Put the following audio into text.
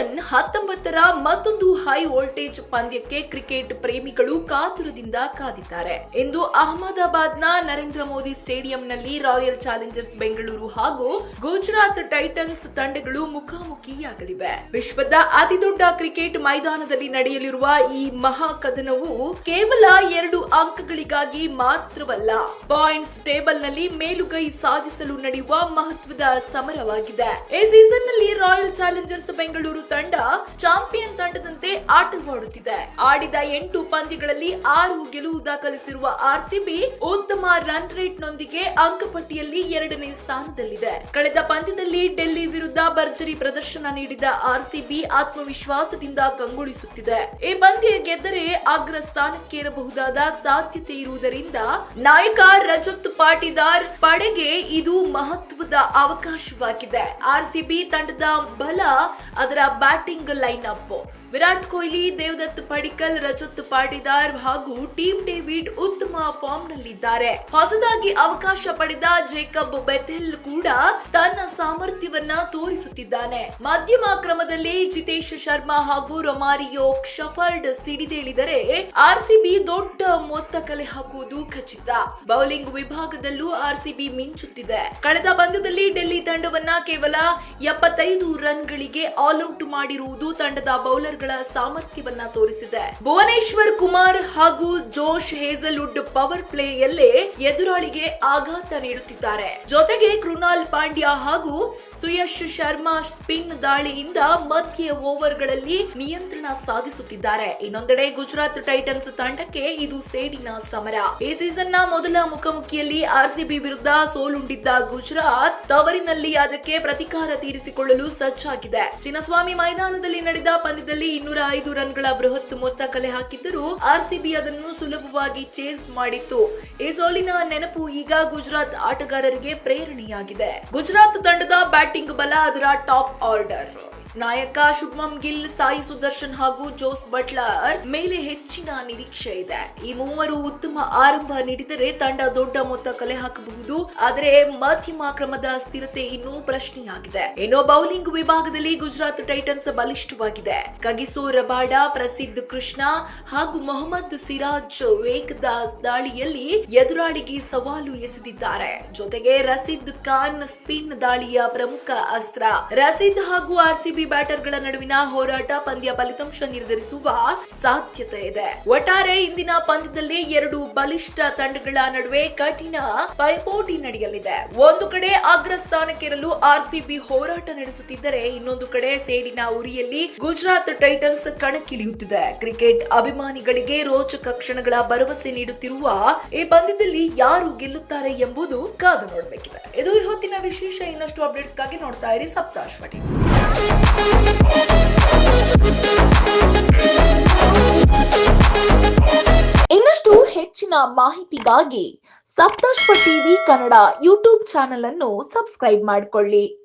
Season 19ರ ಮತ್ತೊಂದು high voltage ಪಂದ್ಯಕ್ಕೆ cricket ಪ್ರೇಮಿಗಳು ಕಾತುರದಿಂದ ಕಾದಿದ್ದಾರೆ. ಇಂದು ಅಹಮದಾಬಾದ್ನ ನರೇಂದ್ರ ಮೋದಿ ಸ್ಟೇಡಿಯಂನಲ್ಲಿ ರಾಯಲ್ ಚಾಲೆಂಜರ್ಸ್ ಬೆಂಗಳೂರು ಹಾಗೂ ಗುಜರಾತ್ ಟೈಟನ್ಸ್ ತಂಡಗಳು ಮುಖಾಮುಖಿಯಾಗಲಿವೆ. ವಿಶ್ವದ ಅತಿದೊಡ್ಡ ಕ್ರಿಕೆಟ್ ಮೈದಾನದಲ್ಲಿ ನಡೆಯಲಿರುವ ಈ ಮಹಾ ಕದನವು ಕೇವಲ 2 ಅಂಕಗಳಿಗಾಗಿ ಮಾತ್ರವಲ್ಲ, ಪಾಯಿಂಟ್ಸ್ ಟೇಬಲ್ನಲ್ಲಿ ಮೇಲುಗೈ ಸಾಧಿಸಲು ನಡೆಯುವ ಮಹತ್ವದ ಸಮರವಾಗಿದೆ. ಈ ಸೀಸನ್ ನಲ್ಲಿ ರಾಯಲ್ ಚಾಲೆಂಜರ್ಸ್ ಬೆಂಗಳೂರು ತಂಡ ಚಾಂಪಿಯನ್ ತಂಡದಂತೆ ಆಟವಾಡುತ್ತಿದೆ. ಆಡಿದ 8 ಪಂದ್ಯಗಳಲ್ಲಿ 6 ಗೆಲುವು ದಾಖಲಿಸಿರುವ ಆರ್ಸಿಬಿ ಉತ್ತಮ ರನ್ ರೇಟ್ ನೊಂದಿಗೆ ಅಂಕಪಟ್ಟಿಯಲ್ಲಿ 2ನೇ ಸ್ಥಾನದಲ್ಲಿದೆ. ಕಳೆದ ಪಂದ್ಯದಲ್ಲಿ ಡೆಲ್ಲಿ ವಿರುದ್ಧ ಭರ್ಜರಿ ಪ್ರದರ್ಶನ ನೀಡಿದ ಆರ್ಸಿಬಿ ಆತ್ಮವಿಶ್ವಾಸದಿಂದ ಕಂಗೊಳಿಸುತ್ತಿದೆ. ಈ ಪಂದ್ಯ ಗೆದ್ದರೆ ಅಗ್ರ ಸ್ಥಾನಕ್ಕೇರಬಹುದಾದ ಸಾಧ್ಯತೆ ಇರುವುದರಿಂದ ನಾಯಕ ರಜತ್ ಪಾಟಿದಾರ್ ಪಡೆಗೆ ಇದು ಮಹತ್ವದ ಅವಕಾಶವಾಗಿದೆ. ಆರ್ಸಿಬಿ ತಂಡದ ಬಲ ಅದರ batting line up. Virat Kohli, Devdutt Padikkal, Rajat Patidar ಹಾಗೂ ಟೀಮ್ ಡೇವಿಡ್ ಉತ್ತಮ ಫಾರ್ಮ್ ನಲ್ಲಿದ್ದಾರೆ. ಹೊಸದಾಗಿ ಅವಕಾಶ ಪಡೆದ ಜೇಕಬ್ ಬೆಥೆಲ್ ಕೂಡ ತನ್ನ ಸಾಮರ್ಥ್ಯವನ್ನ ತೋರಿಸುತ್ತಿದ್ದಾನೆ. ಮಧ್ಯಮ ಕ್ರಮದಲ್ಲಿ ಜಿತೇಶ್ ಶರ್ಮಾ ಹಾಗೂ ರೊಮಾರಿಯೋ ಶಫರ್ಡ್ ಸಿಡಿದೇಳಿದರೆ ಆರ್ಸಿಬಿ ದೊಡ್ಡ ಮೊತ್ತ ಕಲೆ ಹಾಕುವುದು ಖಚಿತ. ಬೌಲಿಂಗ್ ವಿಭಾಗದಲ್ಲೂ ಆರ್ಸಿಬಿ ಮಿಂಚುತ್ತಿದೆ. ಕಳೆದ ಪಂದ್ಯದಲ್ಲಿ ಡೆಲ್ಲಿ ತಂಡವನ್ನ ಕೇವಲ 75 ರನ್ಗಳಿಗೆ ಆಲ್ಔಟ್ ಮಾಡಿರುವುದು ತಂಡದ ಬೌಲರ್ ಸಾಮರ್ಥ್ಯವನ್ನ ತೋರಿಸಿದೆ. ಭುವನೇಶ್ವರ್ ಕುಮಾರ್ ಹಾಗೂ ಜೋಶ್ ಹೇಜಲ್ವುಡ್ ಪವರ್ ಪ್ಲೇಯಲ್ಲೇ ಎದುರಾಳಿಗೆ ಆಘಾತ ನೀಡುತ್ತಿದ್ದಾರೆ. ಜೊತೆಗೆ ಕೃಣಾಲ್ ಪಾಂಡ್ಯ ಹಾಗೂ ಸುಯಶ್ ಶರ್ಮಾ ಸ್ಪಿನ್ ದಾಳಿಯಿಂದ ಮಧ್ಯ ಓವರ್ಗಳಲ್ಲಿ ನಿಯಂತ್ರಣ ಸಾಧಿಸುತ್ತಿದ್ದಾರೆ. ಇನ್ನೊಂದೆಡೆ ಗುಜರಾತ್ ಟೈಟನ್ಸ್ ತಂಡಕ್ಕೆ ಇದು ಸೇಡಿನ ಸಮರ. ಈ ಸೀಸನ್ ನ ಮೊದಲ ಮುಖಾಮುಖಿಯಲ್ಲಿ ಆರ್ಸಿಬಿ ವಿರುದ್ಧ ಸೋಲುಂಡಿದ್ದ ಗುಜರಾತ್ ತವರಿನಲ್ಲಿ ಅದಕ್ಕೆ ಪ್ರತೀಕಾರ ತೀರಿಸಿಕೊಳ್ಳಲು ಸಜ್ಜಾಗಿದೆ. ಚಿನ್ನಸ್ವಾಮಿ ಮೈದಾನದಲ್ಲಿ ನಡೆದ ಪಂದ್ಯದಲ್ಲಿ 205 ರನ್ಗಳ ಬೃಹತ್ ಮೊತ್ತ ಕಲೆ ಹಾಕಿದ್ದರೂ ಆರ್ಸಿಬಿ ಅದನ್ನು ಸುಲಭವಾಗಿ ಚೇಸ್ ಮಾಡಿತ್ತು. ಈ ಸೋಲಿನ ನೆನಪು ಈಗ ಗುಜರಾತ್ ಆಟಗಾರರಿಗೆ ಪ್ರೇರಣೆಯಾಗಿದೆ. ಗುಜರಾತ್ ತಂಡದ ಬ್ಯಾಟಿಂಗ್ ಬಲ ಅದರ ಟಾಪ್ ಆರ್ಡರ್. ನಾಯಕ ಶುಭ್ಮನ್ ಗಿಲ್, ಸಾಯಿ ಸುದರ್ಶನ್ ಹಾಗೂ ಜೋಸ್ ಬಟ್ಲರ್ ಮೇಲೆ ಹೆಚ್ಚಿನ ನಿರೀಕ್ಷೆ ಇದೆ. ಈ ಮೂವರು ಉತ್ತಮ ಆರಂಭ ನೀಡಿದರೆ ತಂಡ ದೊಡ್ಡ ಮೊತ್ತ ಕಲೆ ಹಾಕಬಹುದು. ಆದರೆ ಮಧ್ಯಮ ಕ್ರಮದ ಸ್ಥಿರತೆ ಇನ್ನೂ ಪ್ರಶ್ನೆಯಾಗಿದೆ. ಇನ್ನು ಬೌಲಿಂಗ್ ವಿಭಾಗದಲ್ಲಿ ಗುಜರಾತ್ ಟೈಟನ್ಸ್ ಬಲಿಷ್ಠವಾಗಿದೆ. ಕಗಿಸೋ ರಬಾಡ, ಪ್ರಸಿದ್ಧ ಕೃಷ್ಣ ಹಾಗೂ ಮೊಹಮ್ಮದ್ ಸಿರಾಜ್ ವೇಗದ ದಾಳಿಯಲ್ಲಿ ಎದುರಾಳಿಗೆ ಸವಾಲು ಎಸೆದಿದ್ದಾರೆ. ಜೊತೆಗೆ ರಶೀದ್ ಖಾನ್ ಸ್ಪಿನ್ ದಾಳಿಯ ಪ್ರಮುಖ ಅಸ್ತ್ರ. ರಶೀದ್ ಹಾಗೂ ಆರ್ಸಿಬಿ ಬ್ಯಾಟರ್ಗಳ ನಡುವಿನ ಹೋರಾಟ ಪಂದ್ಯ ಫಲಿತಾಂಶ ನಿರ್ಧರಿಸುವ ಸಾಧ್ಯತೆ ಇದೆ. ಒಟ್ಟಾರೆ ಇಂದಿನ ಪಂದ್ಯದಲ್ಲಿ 2 ಬಲಿಷ್ಠ ತಂಡಗಳ ನಡುವೆ ಕಠಿಣ ಪೈಪೋಟಿ ನಡೆಯಲಿದೆ. ಒಂದು ಕಡೆ ಅಗ್ರ ಸ್ಥಾನಕ್ಕೇರಲು ಆರ್ಸಿಬಿ ಹೋರಾಟ ನಡೆಸುತ್ತಿದ್ದರೆ, ಇನ್ನೊಂದು ಕಡೆ ಸೇಡಿನ ಉರಿಯಲ್ಲಿ ಗುಜರಾತ್ ಟೈಟನ್ಸ್ ಕಣಕ್ಕಿಳಿಯುತ್ತಿದೆ. ಕ್ರಿಕೆಟ್ ಅಭಿಮಾನಿಗಳಿಗೆ ರೋಚಕ ಕ್ಷಣಗಳ ಭರವಸೆ ನೀಡುತ್ತಿರುವ ಈ ಪಂದ್ಯದಲ್ಲಿ ಯಾರು ಗೆಲ್ಲುತ್ತಾರೆ ಎಂಬುದು ಕಾದು ನೋಡಬೇಕಿದೆ. ಇದು ಇವತ್ತಿನ ವಿಶೇಷ. ಇನ್ನಷ್ಟು ಅಪ್ಡೇಟ್ಸ್ಗಾಗಿ ನೋಡ್ತಾ ಇರಿ ಸಪ್ತಾಶ್ವ ಟಿವಿ. ಇನ್ನಷ್ಟು ಹೆಚ್ಚಿನ ಮಾಹಿತಿಗಾಗಿ Saptashwa TV Kannada YouTube channel ಅನ್ನು ಸಬ್ಸ್ಕ್ರೈಬ್ ಮಾಡಿಕೊಳ್ಳಿ.